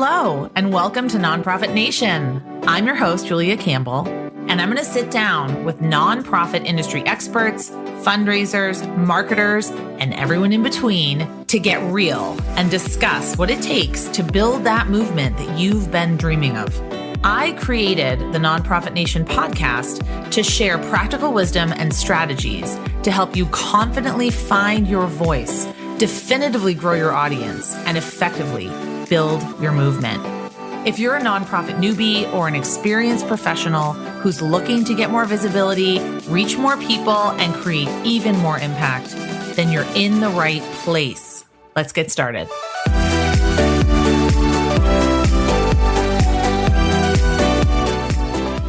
Hello, and welcome to Nonprofit Nation. I'm your host, Julia Campbell, and I'm going to sit down with nonprofit industry experts, fundraisers, marketers, and everyone in between to get real and discuss what it takes to build that movement that you've been dreaming of. I created the Nonprofit Nation podcast to share practical wisdom and strategies to help you confidently find your voice, definitively grow your audience, and effectively build your movement. If you're a nonprofit newbie or an experienced professional who's looking to get more visibility, reach more people, and create even more impact, then you're in the right place. Let's get started.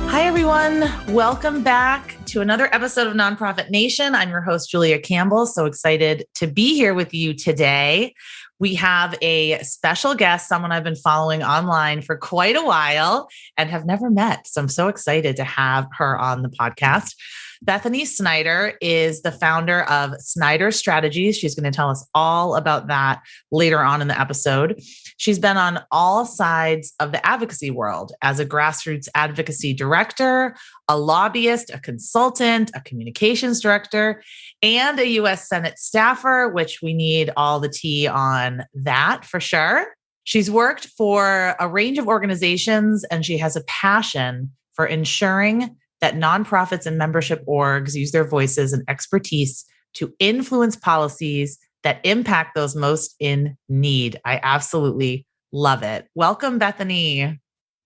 Hi, everyone. Welcome back to another episode of Nonprofit Nation. I'm your host, Julia Campbell. So excited to be here with you today. We have a special guest, someone I've been following online for quite a while and have never met. So I'm so excited to have her on the podcast. Bethany Snyder is the founder of Snyder Strategies. She's going to tell us all about that later on in the episode. She's been on all sides of the advocacy world as a grassroots advocacy director, a lobbyist, a consultant, a communications director, and a U.S. Senate staffer, which we need all the tea on that for sure. She's worked for a range of organizations, and she has a passion for ensuring that nonprofits and membership orgs use their voices and expertise to influence policies that impact those most in need. I absolutely love it. Welcome, Bethany.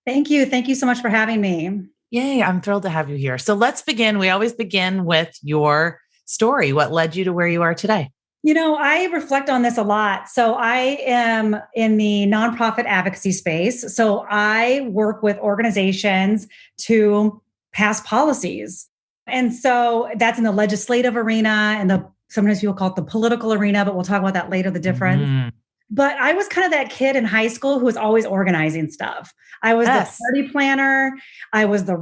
Thank you. Thank you so much for having me. Yay, I'm thrilled to have you here. So let's begin. We always begin with your story. What led you to where you are today? You know, I reflect on this a lot. So I am in the nonprofit advocacy space. So I work with organizations to pass policies. And so that's in the legislative arena and sometimes people call it the political arena, but we'll talk about that later, the difference. Mm. But I was kind of that kid in high school who was always organizing stuff. I was the party planner. I was the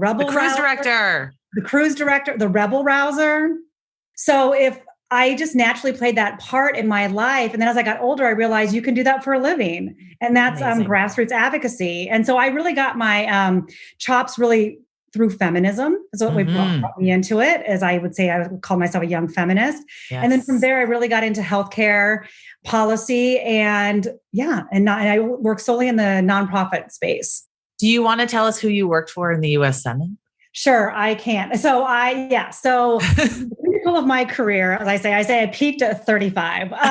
cruise director, the rebel rouser. So if I just naturally played that part in my life. And then as I got older, I realized you can do that for a living. And that's grassroots advocacy. And so I really got my chops really through feminism. That's what brought me into it. As I would say, I would call myself a young feminist. Yes. And then from there, I really got into healthcare policy and I work solely in the nonprofit space. Do you want to tell us who you worked for in the U.S. Senate? Sure, I can. So the pinnacle of my career, as I say I peaked at 35. But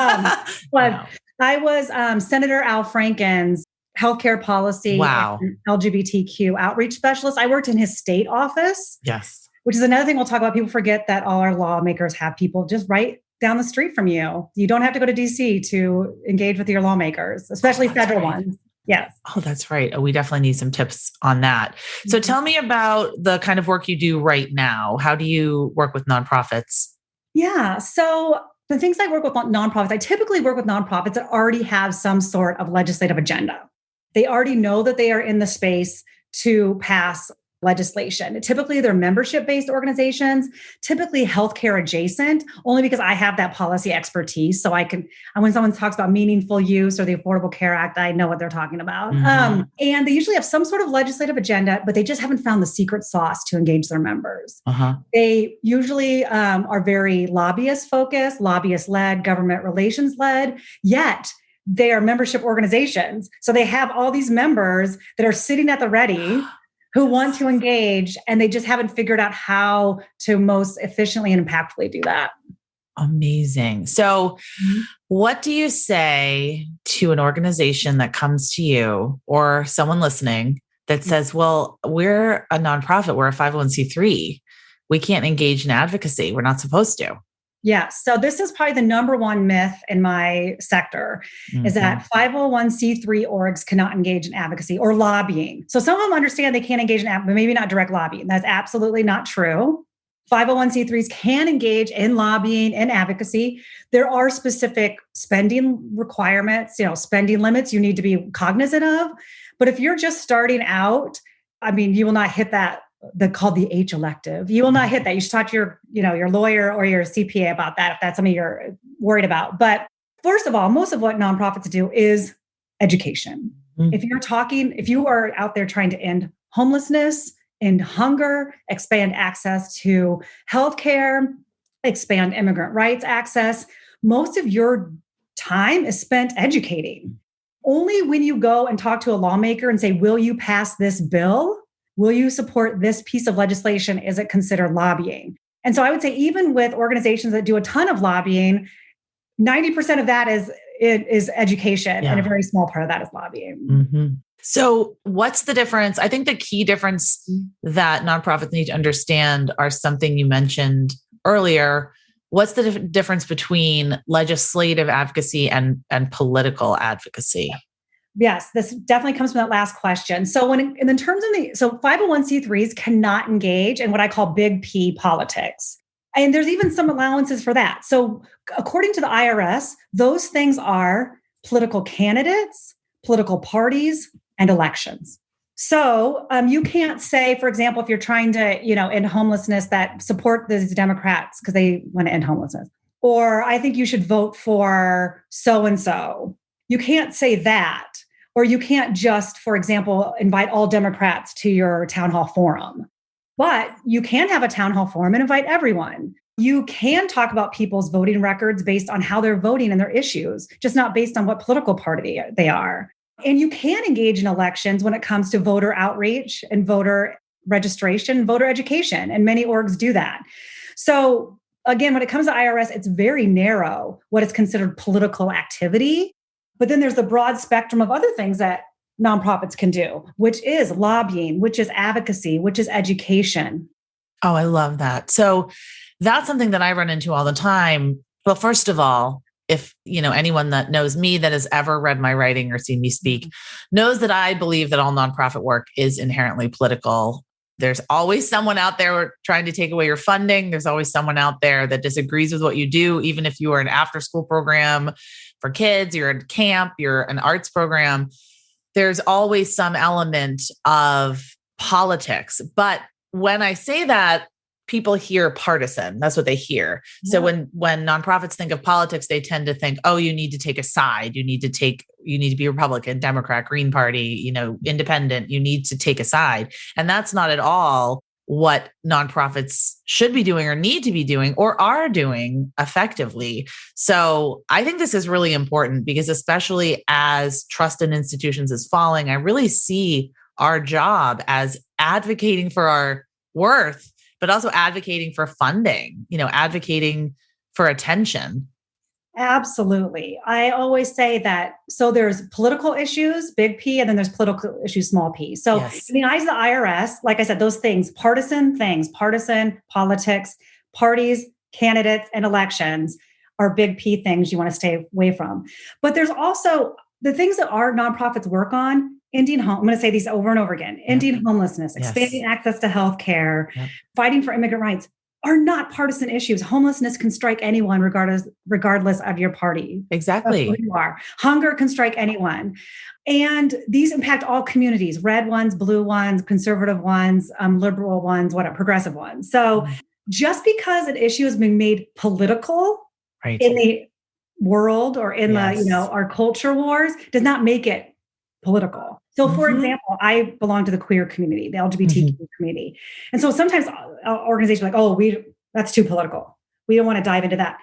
wow. I was Senator Al Franken's healthcare policy and LGBTQ outreach specialist. I worked in his state office. Yes. Which is another thing we'll talk about. People forget that all our lawmakers have people just right down the street from you. You don't have to go to DC to engage with your lawmakers, especially federal ones. Yes. Oh, that's right. We definitely need some tips on that. So tell me about the kind of work you do right now. How do you work with nonprofits? Yeah. So the things I work with nonprofits, I typically work with nonprofits that already have some sort of legislative agenda. They already know that they are in the space to pass legislation. Typically, they're membership-based organizations, typically healthcare adjacent, only because I have that policy expertise. So I can, when someone talks about meaningful use or the Affordable Care Act, I know what they're talking about. Mm-hmm. And they usually have some sort of legislative agenda, but they just haven't found the secret sauce to engage their members. Uh-huh. They usually are very lobbyist-focused, lobbyist-led, government relations-led, yet they are membership organizations. So they have all these members that are sitting at the ready who want to engage, and they just haven't figured out how to most efficiently and impactfully do that. Amazing. So what do you say to an organization that comes to you or someone listening that says, well, we're a nonprofit, we're a 501c3. We can't engage in advocacy. We're not supposed to. Yeah. So this is probably the number one myth in my sector is that 501c3 orgs cannot engage in advocacy or lobbying. So some of them understand they can't engage in but maybe not direct lobbying. That's absolutely not true. 501c3s can engage in lobbying and advocacy. There are specific spending requirements, spending limits you need to be cognizant of. But if you're just starting out, you will not hit that. They're called the H elective. You will not hit that. You should talk to your lawyer or your CPA about that if that's something you're worried about. But first of all, most of what nonprofits do is education. If you are out there trying to end homelessness, end hunger, expand access to healthcare, expand immigrant rights access, most of your time is spent educating. Only when you go and talk to a lawmaker and say, will you pass this bill? Will you support this piece of legislation? Is it considered lobbying? And so I would say, even with organizations that do a ton of lobbying, 90% of that is education, and a very small part of that is lobbying. So what's the difference? I think the key difference that nonprofits need to understand are something you mentioned earlier. What's the difference between legislative advocacy and political advocacy? Yes, this definitely comes from that last question. So in terms of 501c3s cannot engage in what I call big P politics. And there's even some allowances for that. So according to the IRS, those things are political candidates, political parties, and elections. So you can't say, for example, if you're trying to, end homelessness, that support the Democrats because they want to end homelessness, or I think you should vote for so-and-so. You can't say that, or you can't just, for example, invite all Democrats to your town hall forum. But you can have a town hall forum and invite everyone. You can talk about people's voting records based on how they're voting and their issues, just not based on what political party they are. And you can engage in elections when it comes to voter outreach and voter registration, voter education, and many orgs do that. So again, when it comes to IRS, it's very narrow what is considered political activity. But then there's the broad spectrum of other things that nonprofits can do, which is lobbying, which is advocacy, which is education. Oh, I love that. So that's something that I run into all the time. Well, first of all, if anyone that knows me, that has ever read my writing or seen me speak, knows that I believe that all nonprofit work is inherently political. There's always someone out there trying to take away your funding. There's always someone out there that disagrees with what you do, even if you are an after-school program for kids, you're a camp, you're an arts program. There's always some element of politics. But when I say that, people hear partisan. That's what they hear. Yeah. So when nonprofits think of politics, they tend to think, oh, you need to take a side. You need to be Republican, Democrat, Green Party, independent. You need to take a side. And that's not at all what nonprofits should be doing or need to be doing or are doing effectively. So I think this is really important because especially as trust in institutions is falling, I really see our job as advocating for our worth, but also advocating for funding, advocating for attention. Absolutely. I always say that. So there's political issues, big P, and then there's political issues, small p. So yes. In the eyes of the IRS, like I said, those things, partisan, politics, parties, candidates, and elections are big P things you want to stay away from. But there's also the things that our nonprofits work on. I'm going to say these over and over again, ending homelessness, expanding access to healthcare, fighting for immigrant rights are not partisan issues. Homelessness can strike anyone regardless of your party. Exactly. Who you are. Hunger can strike anyone. And these impact all communities, red ones, blue ones, conservative ones, liberal ones, progressive ones. So just because an issue has been made political in the world or in the, our culture wars does not make it political. So for example, I belong to the queer community, the LGBTQ community. And so sometimes organizations are like, that's too political. We don't want to dive into that.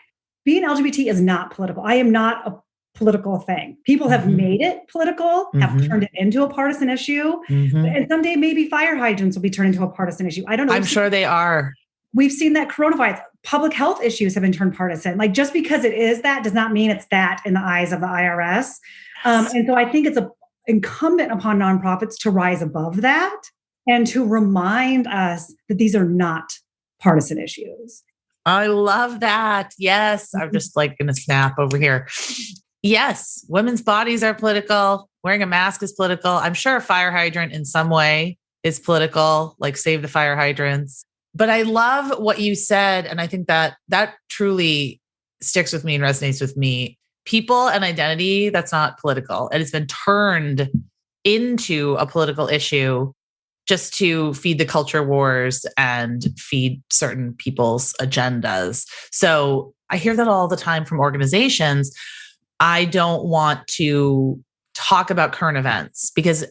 Being LGBT is not political. I am not a political thing. People have made it political, have turned it into a partisan issue. And someday maybe fire hydrants will be turned into a partisan issue. I don't know. I'm sure they are. We've seen that coronavirus, public health issues have been turned partisan. Like just because it is that does not mean it's that in the eyes of the IRS. And so I think it's incumbent upon nonprofits to rise above that and to remind us that these are not partisan issues. I love that. Yes. I'm just like going to snap over here. Yes. Women's bodies are political. Wearing a mask is political. I'm sure a fire hydrant in some way is political, like save the fire hydrants. But I love what you said. And I think that truly sticks with me and resonates with me. People and identity, that's not political. And it's been turned into a political issue just to feed the culture wars and feed certain people's agendas. So I hear that all the time from organizations. I don't want to talk about current events, because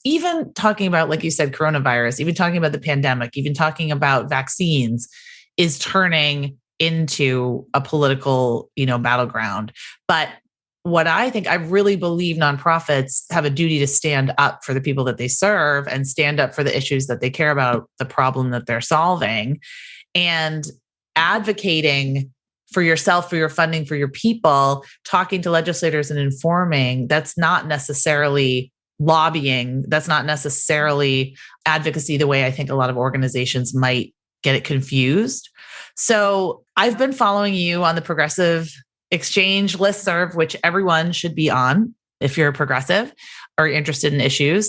even talking about, like you said, coronavirus, even talking about the pandemic, even talking about vaccines is turning into a political, battleground. But what I really believe nonprofits have a duty to stand up for the people that they serve and stand up for the issues that they care about, the problem that they're solving, and advocating for yourself, for your funding, for your people, talking to legislators and informing. That's not necessarily lobbying. That's not necessarily advocacy the way I think a lot of organizations might get it confused. So I've been following you on the Progressive Exchange listserv, which everyone should be on if you're a progressive or interested in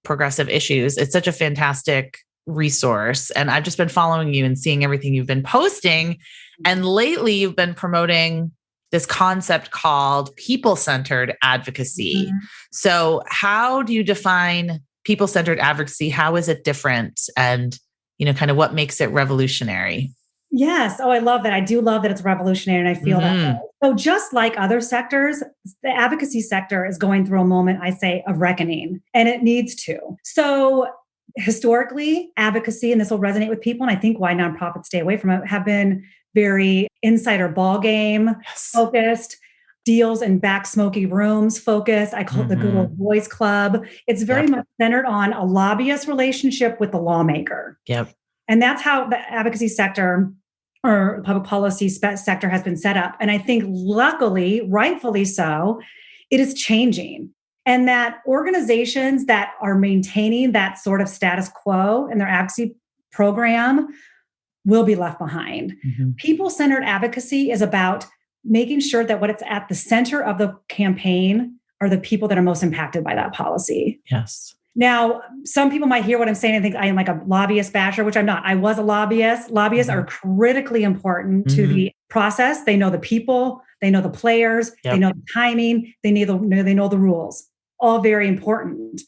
progressive issues. It's such a fantastic resource. And I've just been following you and seeing everything you've been posting. And lately you've been promoting this concept called people-centered advocacy. Mm-hmm. So how do you define people-centered advocacy? How is it different? And, kind of what makes it revolutionary? Yes. Oh, I love that. I do love that it's revolutionary, and I feel that way. So just like other sectors, the advocacy sector is going through a moment, I say, of reckoning, and it needs to. So historically, advocacy, and this will resonate with people, and I think why nonprofits stay away from it, have been very insider ball game focused, deals in back smoky rooms focused. I call it the good old boys club. It's very much centered on a lobbyist relationship with the lawmaker. Yep. And that's how the advocacy sector or public policy sector has been set up. And I think luckily, rightfully so, it is changing. And that organizations that are maintaining that sort of status quo in their advocacy program will be left behind. Mm-hmm. People-centered advocacy is about making sure that what's at the center of the campaign are the people that are most impacted by that policy. Yes. Now, some people might hear what I'm saying and think I am like a lobbyist basher, which I'm not. I was a lobbyist. Lobbyists are critically important to the process. They know the people, they know the players, they know the timing, they know the rules. All very important.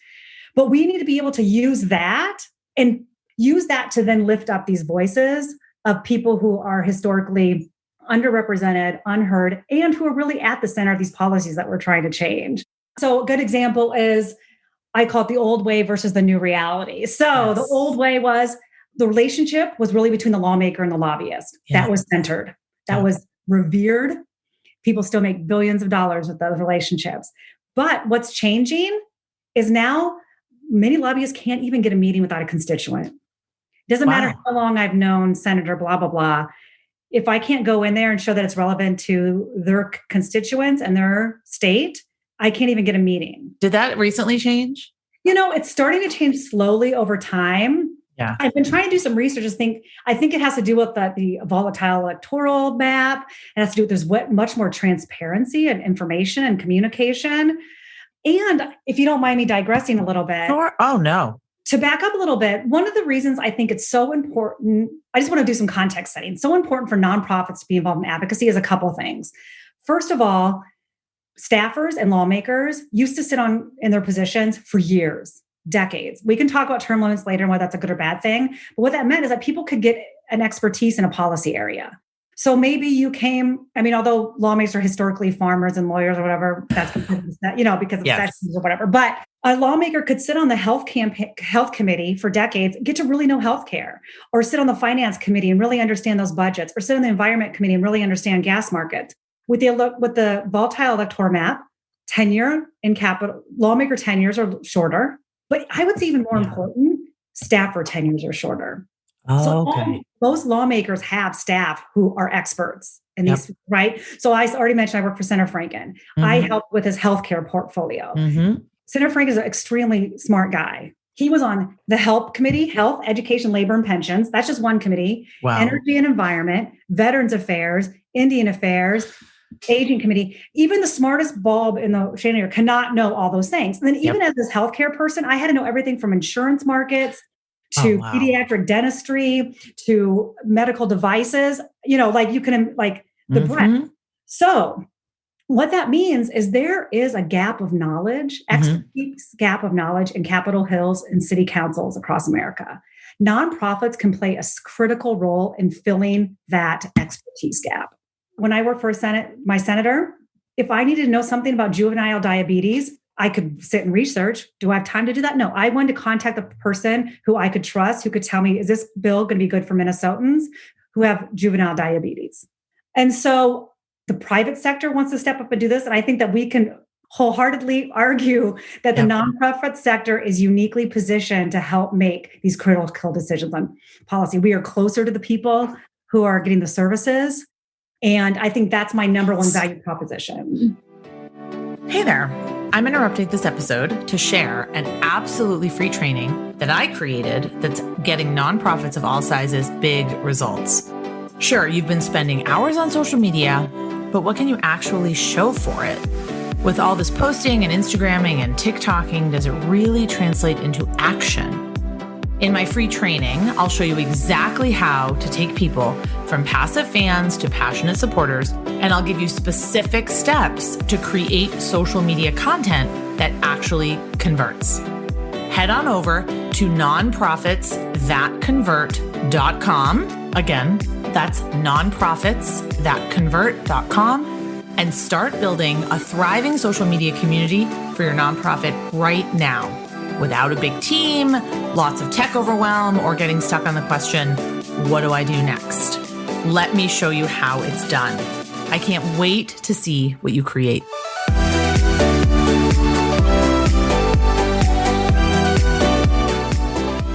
But we need to be able to use that to then lift up these voices of people who are historically underrepresented, unheard, and who are really at the center of these policies that we're trying to change. So a good example is, I call it the old way versus the new reality. So the old way was the relationship was really between the lawmaker and the lobbyist. Yeah. That was centered. That was revered. People still make billions of dollars with those relationships. But what's changing is now many lobbyists can't even get a meeting without a constituent. It doesn't matter how long I've known Senator blah, blah, blah. If I can't go in there and show that it's relevant to their constituents and their state, I can't even get a meeting. Did that recently change? It's starting to change slowly over time. Yeah. I've been trying to do some research. I think it has to do with the volatile electoral map. It has to do with there's much more transparency and information and communication. And if you don't mind me digressing a little bit. Sure. Oh, no. To back up a little bit, one of the reasons I think it's so important, I just want to do some context setting. So important for nonprofits to be involved in advocacy is a couple of things. First of all, staffers and lawmakers used to sit in their positions for years, decades. We can talk about term limits later and whether that's a good or bad thing. But what that meant is that people could get an expertise in a policy area. So maybe you although lawmakers are historically farmers and lawyers or whatever, that's because of sessions or whatever. But a lawmaker could sit on the health committee for decades, get to really know healthcare, or sit on the finance committee and really understand those budgets, or sit on the environment committee and really understand gas markets. With the volatile electoral map, tenure in capital, lawmaker tenures are shorter. But I would say even more important, staffer tenures are shorter. Most lawmakers have staff who are experts in these, right? So I already mentioned I work for Senator Franken. Mm-hmm. I helped with his healthcare portfolio. Mm-hmm. Senator Franken is an extremely smart guy. He was on the HELP committee, Health, Education, Labor, and Pensions. That's just one committee. Wow. Energy and Environment, Veterans Affairs, Indian Affairs, Aging Committee. Even the smartest bulb in the chandelier cannot know all those things. And then even as this healthcare person, I had to know everything from insurance markets to pediatric dentistry to medical devices, the breadth. So what that means is there is a gap of knowledge, expertise gap of knowledge in Capitol Hills and city councils across America. Nonprofits can play a critical role in filling that expertise gap. When I worked for my senator, if I needed to know something about juvenile diabetes, I could sit and research. Do I have time to do that? No, I wanted to contact the person who I could trust, who could tell me, is this bill going to be good for Minnesotans who have juvenile diabetes? And so the private sector wants to step up and do this. And I think that we can wholeheartedly argue that the nonprofit sector is uniquely positioned to help make these critical decisions on policy. We are closer to the people who are getting the services. And I think that's my number one value proposition. Hey there. I'm interrupting this episode to share an absolutely free training that I created that's getting nonprofits of all sizes big results. Sure, you've been spending hours on social media, but what can you actually show for it? With all this posting and Instagramming and TikToking, does it really translate into action? In my free training, I'll show you exactly how to take people from passive fans to passionate supporters, and I'll give you specific steps to create social media content that actually converts. Head on over to nonprofitsthatconvert.com. Again, that's nonprofitsthatconvert.com and start building a thriving social media community for your nonprofit right now. Without a big team, lots of tech overwhelm, or getting stuck on the question, what do I do next? Let me show you how it's done. I can't wait to see what you create.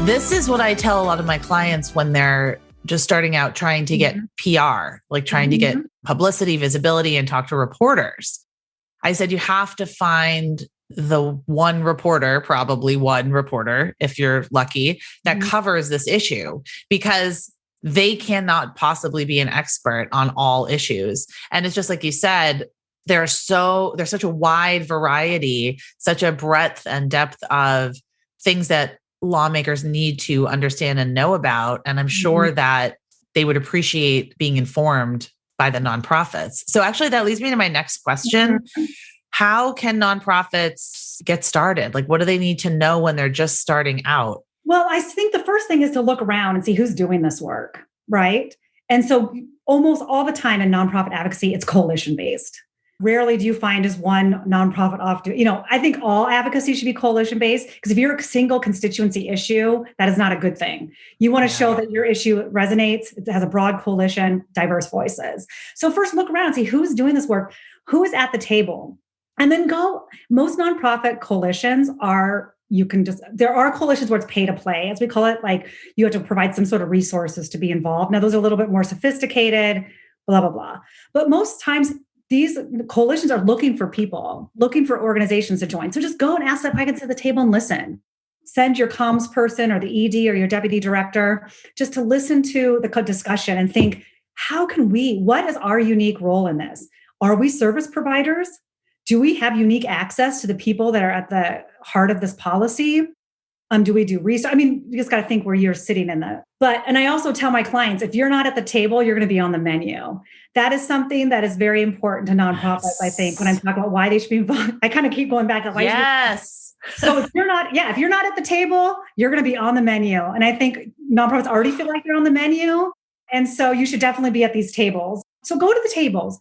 This is what I tell a lot of my clients when they're just starting out trying to get PR, like trying to get publicity, visibility, and talk to reporters. I said, you have to find the one reporter, probably one reporter, if you're lucky, that covers this issue, because they cannot possibly be an expert on all issues. And it's just like you said, there's such a wide variety, such a breadth and depth of things that lawmakers need to understand and know about. And I'm sure that they would appreciate being informed by the nonprofits. So actually that leads me to my next question. How can nonprofits get started? Like, what do they need to know when they're just starting out? Well, I think the first thing is to look around and see who's doing this work, right? And so almost all the time in nonprofit advocacy, it's coalition-based. Rarely do you find just one nonprofit off to, I think all advocacy should be coalition-based, because if you're a single constituency issue, that is not a good thing. You want to show that your issue resonates, it has a broad coalition, diverse voices. So first look around and see who's doing this work, who is at the table. And then most nonprofit coalitions there are coalitions where it's pay to play, as we call it, like you have to provide some sort of resources to be involved. Now, those are a little bit more sophisticated, blah, blah, blah. But most times these coalitions are looking for people, looking for organizations to join. So just go and ask them if I can sit at the table and listen. Send your comms person or the ED or your deputy director just to listen to the discussion and think, what is our unique role in this? Are we service providers? Do we have unique access to the people that are at the heart of this policy? Do we do research? I mean, you just got to think where you're sitting and I also tell my clients, if you're not at the table, you're going to be on the menu. That is something that is very important to nonprofits, I think, when I'm talking about why they should be involved. I kind of keep going back. So if you're not at the table, you're going to be on the menu. And I think nonprofits already feel like they're on the menu. And so you should definitely be at these tables. So go to the tables.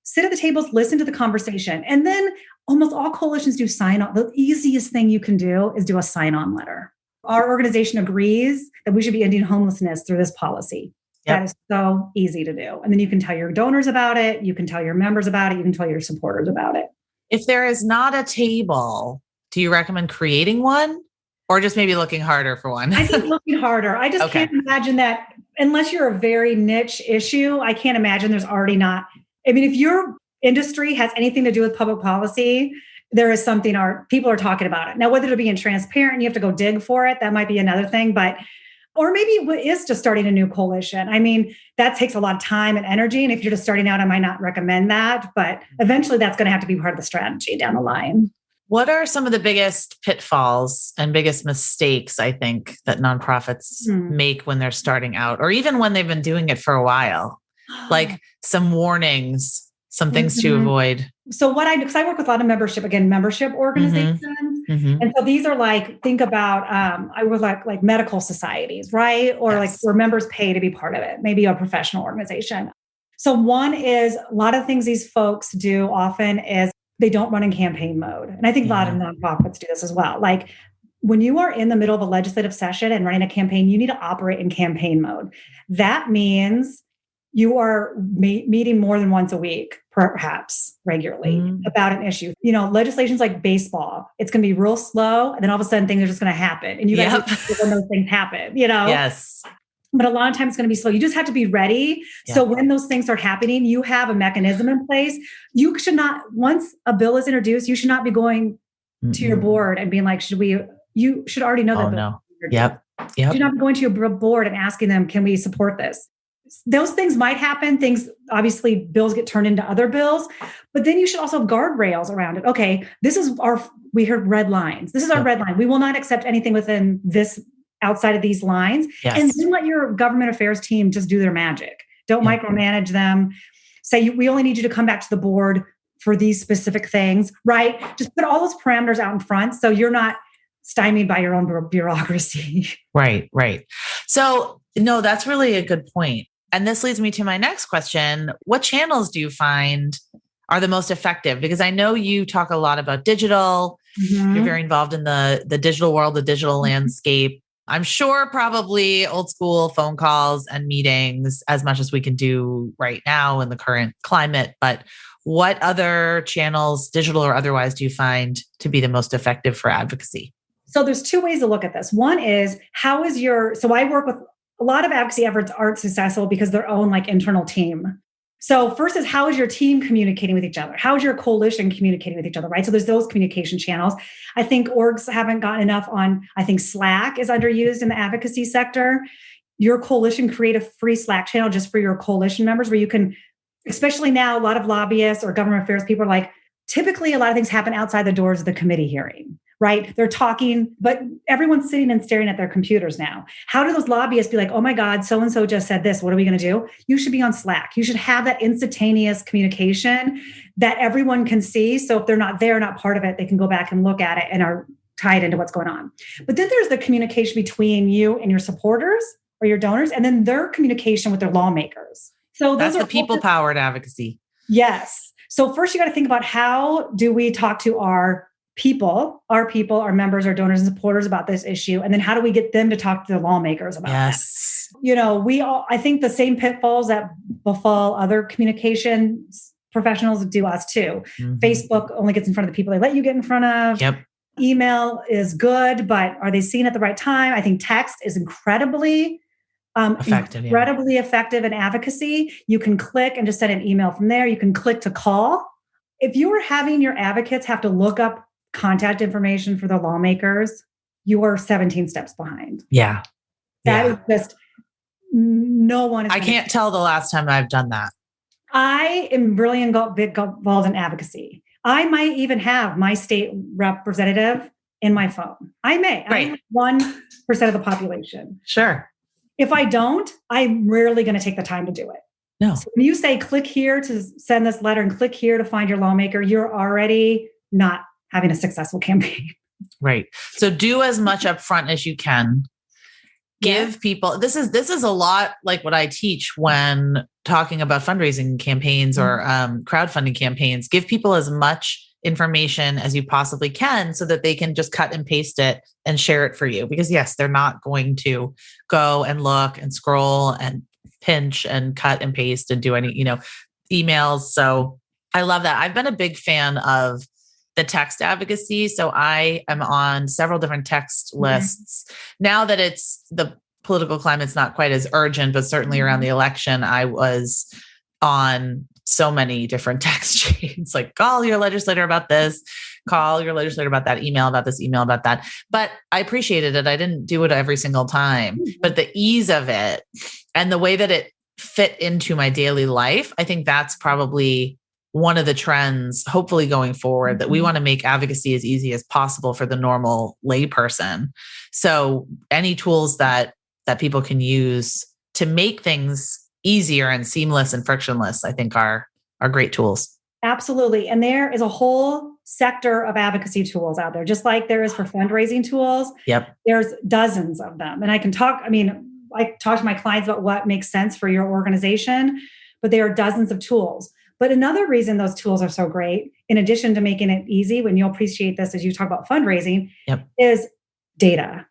Sit at the tables, listen to the conversation. And then almost all coalitions do sign-on. The easiest thing you can do is do a sign-on letter. Our organization agrees that we should be ending homelessness through this policy. That is so easy to do. And then you can tell your donors about it. You can tell your members about it. You can tell your supporters about it. If there is not a table, do you recommend creating one or just maybe looking harder for one? I think looking harder. I just can't imagine that unless you're a very niche issue. I can't imagine there's already not. I mean, if your industry has anything to do with public policy, there is something people are talking about it. Now, whether it'll be in transparent, you have to go dig for it. That might be another thing, or maybe it is just starting a new coalition. I mean, that takes a lot of time and energy. And if you're just starting out, I might not recommend that, but eventually that's going to have to be part of the strategy down the line. What are some of the biggest pitfalls and biggest mistakes, I think, that nonprofits make when they're starting out, or even when they've been doing it for a while? Like some warnings, some things to avoid. So because I work with a lot of membership organizations. And so these are think about, I work like medical societies, right? Or where members pay to be part of it, maybe a professional organization. So one is a lot of things these folks do often is they don't run in campaign mode. And I think a lot of nonprofits do this as well. Like when you are in the middle of a legislative session and running a campaign, you need to operate in campaign mode. That means you are meeting more than once a week, perhaps regularly, about an issue. Legislation's like baseball. It's going to be real slow. And then all of a sudden things are just going to happen. And you got to when those things happen, Yes. But a lot of times it's going to be slow. You just have to be ready. Yeah. So when those things are happening, you have a mechanism in place. You should not, once a bill is introduced, you should not be going to your board and being like, you should already know that. No. Yep. You should not be going to your board and asking them, can we support this? Those things might happen. Obviously, bills get turned into other bills, but then you should also have guardrails around it. Okay, we heard red lines. This is our red line. We will not accept anything within this, outside of these lines. Yes. And then let your government affairs team just do their magic. Don't micromanage them. Say, we only need you to come back to the board for these specific things, right? Just put all those parameters out in front so you're not stymied by your own bureaucracy. Right. So, no, that's really a good point. And this leads me to my next question. What channels do you find are the most effective? Because I know you talk a lot about digital. You're very involved in the digital world, the digital landscape. I'm sure probably old school phone calls and meetings as much as we can do right now in the current climate. But what other channels, digital or otherwise, do you find to be the most effective for advocacy? So there's two ways to look at this. One is so I work with a lot of advocacy efforts aren't successful because their own internal team. So first is, how is your team communicating with each other? How is your coalition communicating with each other, right? So there's those communication channels. I think orgs haven't gotten enough on, I think Slack is underused in the advocacy sector. Your coalition create a free Slack channel just for your coalition members where you can, especially now, a lot of lobbyists or government affairs people are like, typically a lot of things happen outside the doors of the committee hearing, right? They're talking, but everyone's sitting and staring at their computers now. How do those lobbyists be like, oh my God, so-and-so just said this, what are we going to do? You should be on Slack. You should have that instantaneous communication that everyone can see. So if they're not there, not part of it, they can go back and look at it and are tied into what's going on. But then there's the communication between you and your supporters or your donors, and then their communication with their lawmakers. So that's the people-powered advocacy. Yes. So first you got to think about, how do we talk to our our members, our donors and supporters about this issue? And then how do we get them to talk to the lawmakers about that? I think the same pitfalls that befall other communications professionals do us too. Facebook only gets in front of the people they let you get in front of. Yep. Email is good, but are they seen at the right time? I think text is incredibly effective in advocacy. You can click and just send an email from there. You can click to call. If you are having your advocates have to look up contact information for the lawmakers, you are 17 steps behind. Yeah. That is just, no one is. I can't tell the last time I've done that. I am really involved in advocacy. I might even have my state representative in my phone. I may. Right. I'm 1% of the population. Sure. If I don't, I'm rarely going to take the time to do it. No. So when you say click here to send this letter and click here to find your lawmaker, you're already not having a successful campaign. Right. So do as much upfront as you can. Give people, this is a lot like what I teach when talking about fundraising campaigns or crowdfunding campaigns. Give people as much information as you possibly can so that they can just cut and paste it and share it for you. Because yes, they're not going to go and look and scroll and pinch and cut and paste and do any, emails. So I love that. I've been a big fan of the text advocacy. So I am on several different text lists. Now that it's the political climate's not quite as urgent, but certainly around the election, I was on so many different text chains, like call your legislator about this, call your legislator about that, email about this, email about that. But I appreciated it. I didn't do it every single time, but the ease of it and the way that it fit into my daily life, I think that's probably one of the trends, hopefully going forward, that we want to make advocacy as easy as possible for the normal layperson. So any tools that people can use to make things easier and seamless and frictionless, I think are great tools. Absolutely. And there is a whole sector of advocacy tools out there, just like there is for fundraising tools. Yep. There's dozens of them. And I talk to my clients about what makes sense for your organization, but there are dozens of tools. But another reason those tools are so great, in addition to making it easy, when you'll appreciate this as you talk about fundraising, is data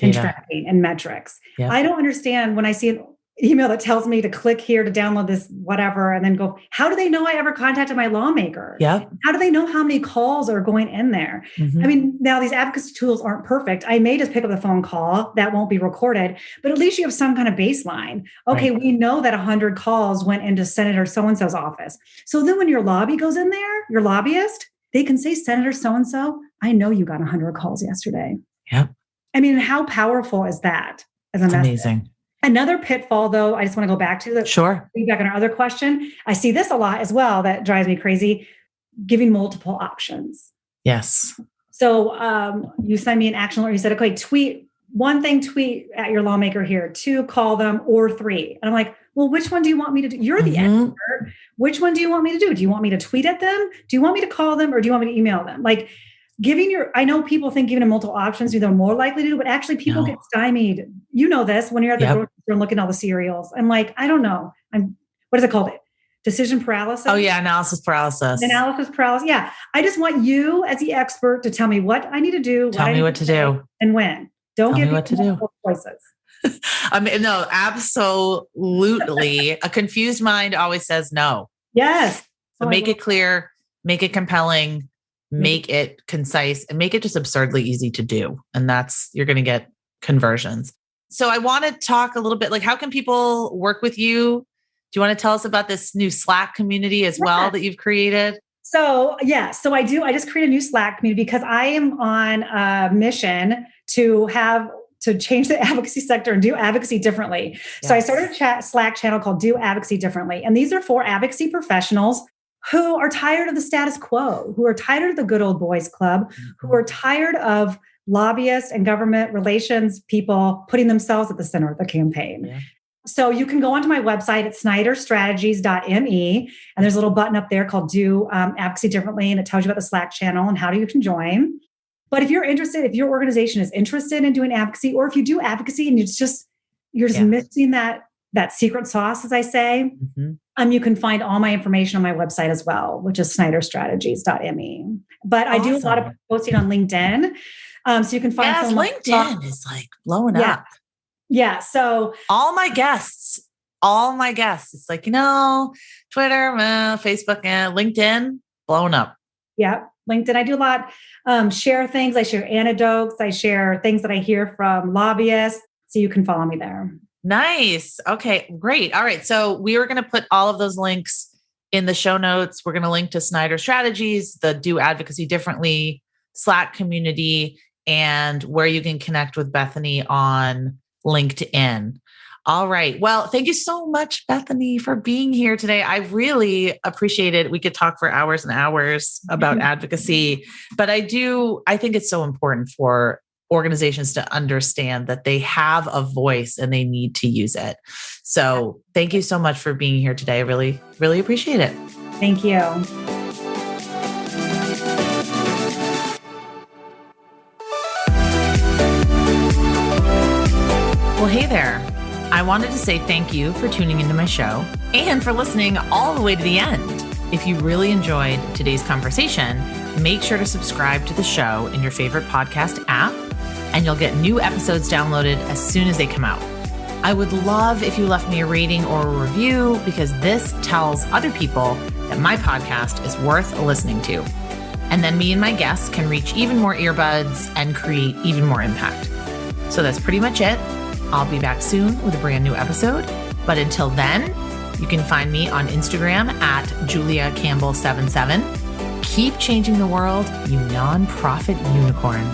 and tracking and metrics. Yep. I don't understand when I see an email that tells me to click here to download this whatever and then go, how do they know I ever contacted my lawmaker? Yep. How do they know how many calls are going in there? Mm-hmm. I mean, now these advocacy tools aren't perfect. I may just pick up the phone call that won't be recorded, but at least you have some kind of baseline. Okay, we know that 100 calls went into Senator so-and-so's office. So then when your lobby goes in there, your lobbyist, they can say, Senator so-and-so, I know you got 100 calls yesterday. Yep. I mean, how powerful is that as a message? Amazing. Another pitfall, though, I just want to go back to that. Sure. Feedback on our other question. I see this a lot as well. That drives me crazy. Giving multiple options. Yes. So you send me an action alert. You said, okay, tweet one thing, tweet at your lawmaker here, 2, call them, or 3. And I'm like, well, which one do you want me to do? You're the expert. Which one do you want me to do? Do you want me to tweet at them? Do you want me to call them? Or do you want me to email them? Like, I know people think giving them multiple options, they're more likely to do, but actually people get stymied. You know this when you're at the grocery store and looking at all the cereals. I'm like, I don't know. What is it called? Decision paralysis? Oh yeah. Analysis paralysis. Yeah. I just want you as the expert to tell me what I need to do. Tell me what to do. And when. Don't give me what to do. Choices. I mean, no, absolutely. A confused mind always says no. Yes. So make it clear, make it compelling, make it concise, and make it just absurdly easy to do. And you're going to get conversions. So I want to talk a little bit, like, how can people work with you? Do you want to tell us about this new Slack community as well that you've created? So I do. I just created a new Slack community because I am on a mission to change the advocacy sector and do advocacy differently. Yes. So I started a Slack channel called Do Advocacy Differently. And these are for advocacy professionals who are tired of the status quo, who are tired of the good old boys club, who are tired of lobbyists and government relations people putting themselves at the center of the campaign. Yeah. So you can go onto my website at snyderstrategies.me, and there's a little button up there called Do Advocacy Differently, and it tells you about the Slack channel and how you can join. But if you're interested, if your organization is interested in doing advocacy, or if you do advocacy and you're just missing that secret sauce, as I say, you can find all my information on my website as well, which is snyderstrategies.me. But I do a lot of posting on LinkedIn. So you can find LinkedIn is like blowing up. Yeah. So all my guests, it's like, Twitter, Facebook, LinkedIn, blowing up. Yeah. LinkedIn. I do a lot, share things. I share anecdotes. I share things that I hear from lobbyists. So you can follow me there. Nice. Okay, great. All right. So we were going to put all of those links in the show notes. We're going to link to Snyder Strategies, the Do Advocacy Differently Slack community, and where you can connect with Bethany on LinkedIn. All right. Well, thank you so much, Bethany, for being here today. I really appreciate it. We could talk for hours and hours about advocacy, but I think it's so important for organizations to understand that they have a voice and they need to use it. So thank you so much for being here today. I really, really appreciate it. Thank you. Well, hey there. I wanted to say thank you for tuning into my show and for listening all the way to the end. If you really enjoyed today's conversation, make sure to subscribe to the show in your favorite podcast app, and you'll get new episodes downloaded as soon as they come out. I would love if you left me a rating or a review, because this tells other people that my podcast is worth listening to. And then me and my guests can reach even more earbuds and create even more impact. So that's pretty much it. I'll be back soon with a brand new episode. But until then, you can find me on Instagram at JuliaCampbell77. Keep changing the world, you nonprofit unicorn.